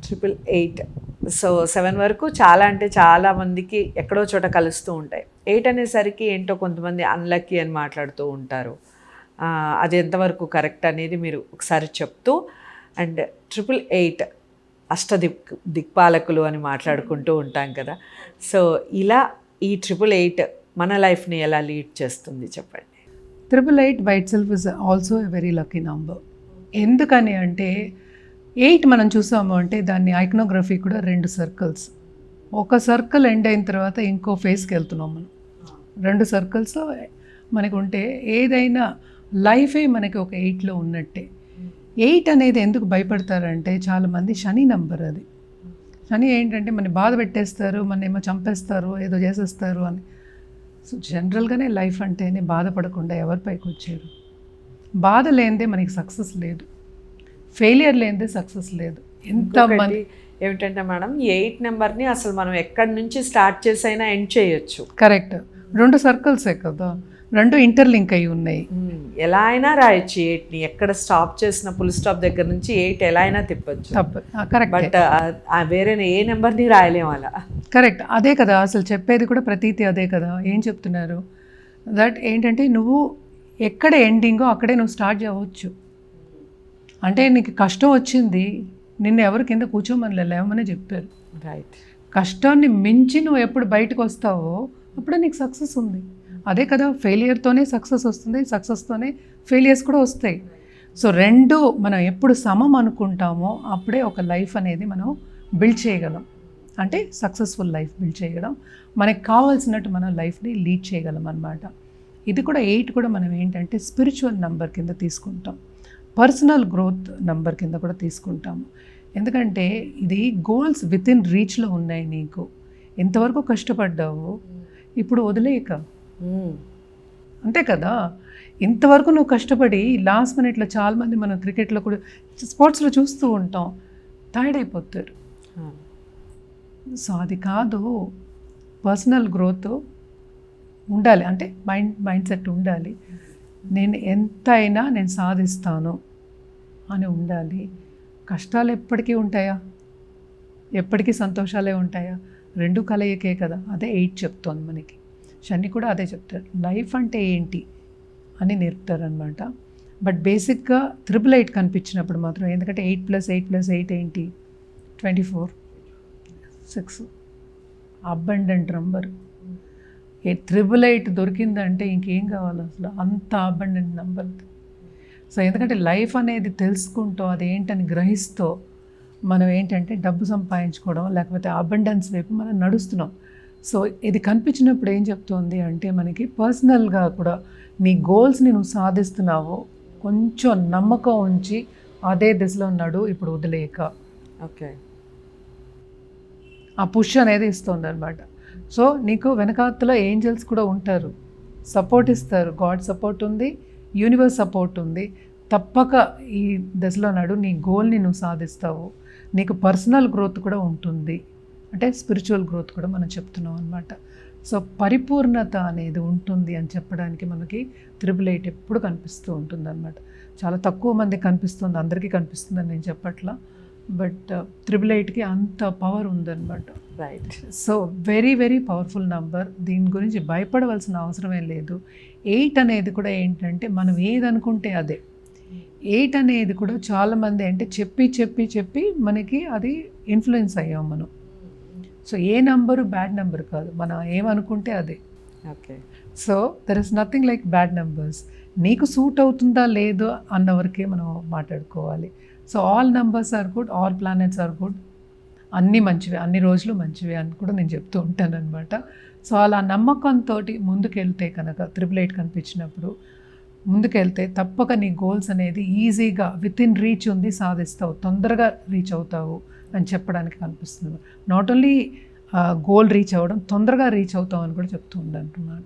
888. So 7 వరకు చాలా అంటే చాలా మందికి ఎక్కడో చోట కలుస్తూ ఉంటాయి. 8 అనేసరికి ఏంటో కొంతమంది అన్లక్కీ అని మాట్లాడుతూ ఉంటారు. అది ఎంతవరకు కరెక్ట్ అనేది మీరు ఒకసారి చెప్తూ, అండ్ 888 దిక్పాలకులు అని మాట్లాడుకుంటూ ఉంటాం కదా. సో ఇలా ఈ 888 మన లైఫ్ని ఎలా లీడ్ చేస్తుంది చెప్పండి. 888 by it self is also a very lucky number. ఎందుకని అంటే 8 మనం చూసాము అంటే దాన్ని ఐకనోగ్రఫీ కూడా 2 సర్కిల్స్. ఒక సర్కిల్ ఎండ్ అయిన తర్వాత ఇంకో ఫేస్కి వెళ్తున్నాం మనం. 2 సర్కిల్స్ మనకు ఉంటే ఏదైనా లైఫే మనకి ఒక 8లో ఉన్నట్టే. 8 అనేది ఎందుకు భయపడతారంటే చాలామంది శని నంబర్ అది. శని ఏంటంటే మన బాధ పెట్టేస్తారు, మన ఏమో చంపేస్తారు, ఏదో చేసేస్తారు అని. సో జనరల్గానే లైఫ్ అంటేనే బాధపడకుండా ఎవరి పైకి వచ్చారు. బాధ లేనిదే మనకి సక్సెస్ లేదు, ఫెయిలియర్ లేనిదే సక్సెస్ లేదు. ఎంతమంది ఏమిటంటే మేడం 8 నెంబర్ని అసలు మనం ఎక్కడి నుంచి స్టార్ట్ చేసైనా ఎండ్ చేయొచ్చు. కరెక్ట్. 2 సర్కిల్సే కదా, 2 ఇంటర్లింక్ అయి ఉన్నాయి. ఎలా అయినా రాయొచ్చు 8ని. ఎక్కడ స్టాప్ చేసిన ఫుల్ స్టాప్ దగ్గర నుంచి 8 ఎలా అయినా తిప్పచ్చు. కరెక్ట్. బట్ వేరే ఏ నెంబర్ని రాయలేము అలా. కరెక్ట్. అదే కదా అసలు చెప్పేది కూడా ప్రతీతి అదే కదా. ఏం చెప్తున్నారు దట్ ఏంటంటే నువ్వు ఎక్కడ ఎండింగో అక్కడే నువ్వు స్టార్ట్ చేయవచ్చు. అంటే నీకు కష్టం వచ్చింది, నిన్ను ఎవరు కింద కూర్చోమని లేవమని చెప్పారు. రైట్. కష్టాన్ని మించి నువ్వు ఎప్పుడు బయటకు వస్తావో అప్పుడే నీకు సక్సెస్ ఉంది. అదే కదా, ఫెయిలియర్తోనే సక్సెస్ వస్తుంది, సక్సెస్తోనే ఫెయిలియర్స్ కూడా వస్తాయి. సో 2 మనం ఎప్పుడు సమం అనుకుంటామో అప్పుడే ఒక లైఫ్ అనేది మనం బిల్డ్ చేయగలం. అంటే సక్సెస్ఫుల్ లైఫ్ బిల్డ్ చేయగలం, మనకు కావాల్సినట్టు మనం లైఫ్ని లీడ్ చేయగలం అన్నమాట. ఇది కూడా 8 కూడా మనం ఏంటంటే స్పిరిచువల్ నంబర్ కింద తీసుకుంటాం, పర్సనల్ గ్రోత్ నంబర్ కింద కూడా తీసుకుంటాము. ఎందుకంటే ఇది గోల్స్ విత్ ఇన్ రీచ్లో ఉన్నాయి. నీకు ఎంతవరకు కష్టపడ్డావు, ఇప్పుడు వదిలేయక. అంతే కదా, ఇంతవరకు నువ్వు కష్టపడి లాస్ట్ మినిట్లో చాలామంది మనం క్రికెట్లో కూడా స్పోర్ట్స్లో చూస్తూ ఉంటాం, టైర్డ్ అయిపోతారు. సో అది కాదు, పర్సనల్ గ్రోత్ ఉండాలి. అంటే మైండ్ సెట్ ఉండాలి. నేను ఎంతైనా నేను సాధిస్తాను అని ఉండాలి. కష్టాలు ఎప్పటికీ ఉంటాయా? ఎప్పటికీ సంతోషాలే ఉంటాయా? 2 కలయికే కదా. అదే 8 చెప్తోంది మనకి. శని కూడా అదే చెప్తారు, లైఫ్ అంటే ఏంటి అని నేర్పుతారనమాట. బట్ బేసిక్గా 888 కనిపించినప్పుడు మాత్రం, ఎందుకంటే 8 + 8 + 8 ఏంటి 24, 6 అబండెంట్ నంబర్. 888 దొరికిందంటే ఇంకేం కావాలి అసలు, అంత అబండెంట్ నంబర్. సో ఎందుకంటే లైఫ్ అనేది తెలుసుకుంటూ అదేంటని గ్రహిస్తూ మనం ఏంటంటే డబ్బు సంపాదించుకోవడం లేకపోతే అబండెన్స్ వైపు మనం నడుస్తున్నాం. సో ఇది కనిపించినప్పుడు ఏం చెప్తుంది అంటే మనకి పర్సనల్గా కూడా నీ గోల్స్ని నువ్వు సాధిస్తున్నావు, కొంచెం నమ్మకం ఉంచి అదే దిశలో ఉన్నాడు, ఇప్పుడు వదిలేక. ఓకే. ఆ పుష్ అనేది ఇస్తుంది అనమాట. సో నీకు వెనకాతల ఏంజల్స్ కూడా ఉంటారు, సపోర్ట్ ఇస్తారు. గాడ్ సపోర్ట్ ఉంది, యూనివర్స్ సపోర్ట్ ఉంది. తప్పక ఈ దశలో నాడు నీ గోల్ని నువ్వు సాధిస్తావు. నీకు పర్సనల్ గ్రోత్ కూడా ఉంటుంది, అంటే స్పిరిచువల్ గ్రోత్ కూడా మనం చెప్తున్నాం అనమాట. సో పరిపూర్ణత అనేది ఉంటుంది అని చెప్పడానికి మనకి 888 ఎప్పుడు కనిపిస్తూ ఉంటుంది అనమాట. చాలా తక్కువ మంది కనిపిస్తుంది, అందరికీ కనిపిస్తుందని నేను చెప్పట్లా, బట్ 888కి అంత పవర్ ఉందన్నమాట. Right. So very very powerful number. దీని గురించి భయపడవలసిన అవసరమే లేదు. 8 అనేది కూడా ఏంటంటే మనం ఏదనుకుంటే అదే. 8 అనేది కూడా చాలామంది అంటే చెప్పి చెప్పి చెప్పి మనకి అది ఇన్ఫ్లుయెన్స్ అయ్యాం మనం. సో ఏ నంబరు బ్యాడ్ నెంబర్ కాదు, మనం ఏమనుకుంటే అదే. Okay. So there is nothing like bad numbers. నీకు సూట్ అవుతుందా లేదో అన్న వరకే మనం మాట్లాడుకోవాలి. So all numbers are good, all planets are good. అన్నీ మంచివే, అన్ని రోజులు మంచివే అని కూడా నేను చెప్తూ ఉంటాను అనమాట. సో అలా నమ్మకంతో ముందుకెళ్తే కనుక 888 కనిపించినప్పుడు ముందుకెళ్తే తప్పక నీ గోల్స్ అనేది ఈజీగా విత్ ఇన్ రీచ్ ఉంది, సాధిస్తావు, తొందరగా రీచ్ అవుతావు అని చెప్పడానికి కనిపిస్తుంది. నాట్ ఓన్లీ గోల్ రీచ్ అవ్వడం, తొందరగా రీచ్ అవుతావు అని కూడా చెప్తూ ఉండంటున్నాను.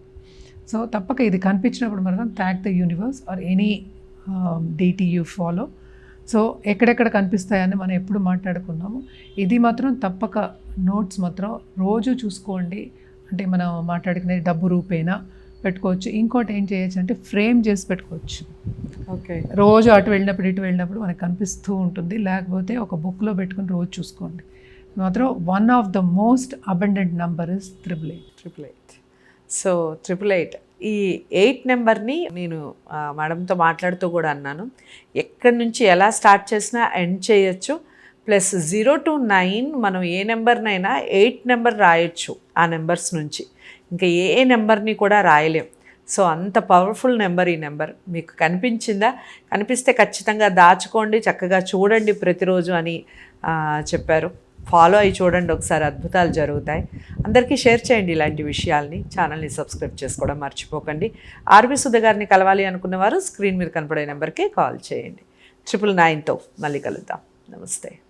సో తప్పక ఇది కనిపించినప్పుడు మనం thank the universe or any deity you follow. So ఎక్కడెక్కడ కనిపిస్తాయని మనం ఎప్పుడు మాట్లాడుకున్నాము. ఇది మాత్రం తప్పక నోట్స్ మాత్రం రోజు చూసుకోండి. అంటే మనం మాట్లాడుకునేది డబ్బు రూపేనా, పెట్టుకోవచ్చు. ఇంకోటి ఏం చేయొచ్చు అంటే ఫ్రేమ్ చేసి పెట్టుకోవచ్చు. ఓకే. రోజు అటు వెళ్ళినప్పుడు ఇటు వెళ్ళినప్పుడు మనకు కనిపిస్తూ ఉంటుంది. లేకపోతే ఒక బుక్లో పెట్టుకుని రోజు చూసుకోండి. మాత్రం one of the most abundant number is 888. So 888 ఈ 8 నెంబర్ని నేను మేడంతో మాట్లాడుతూ కూడా అన్నాను, ఎక్కడి నుంచి ఎలా స్టార్ట్ చేసినా ఎండ్ చేయొచ్చు. ప్లస్ 0 to 9 మనం ఏ నెంబర్నైనా 8 నెంబర్ రాయొచ్చు ఆ నెంబర్స్ నుంచి, ఇంకా ఏ నెంబర్ని కూడా రాయలేం. సో అంత పవర్ఫుల్ నెంబర్ ఈ నెంబర్. మీకు కనిపించిందా? కనిపిస్తే ఖచ్చితంగా దాచుకోండి, చక్కగా చూడండి ప్రతిరోజు అని చెప్పారు. ఫాలో అయ్యి చూడండి, ఒకసారి అద్భుతాలు జరుగుతాయి. అందరికీ షేర్ చేయండి ఇలాంటి విషయాల్ని. ఛానల్ని సబ్స్క్రైబ్ చేసుకోవడం మర్చిపోకండి. ఆర్బీ సుధ గారిని కలవాలి అనుకున్న వారు స్క్రీన్ మీద కనపడే నెంబర్కి కాల్ చేయండి. 999తో మళ్ళీ కలుద్దాం. నమస్తే.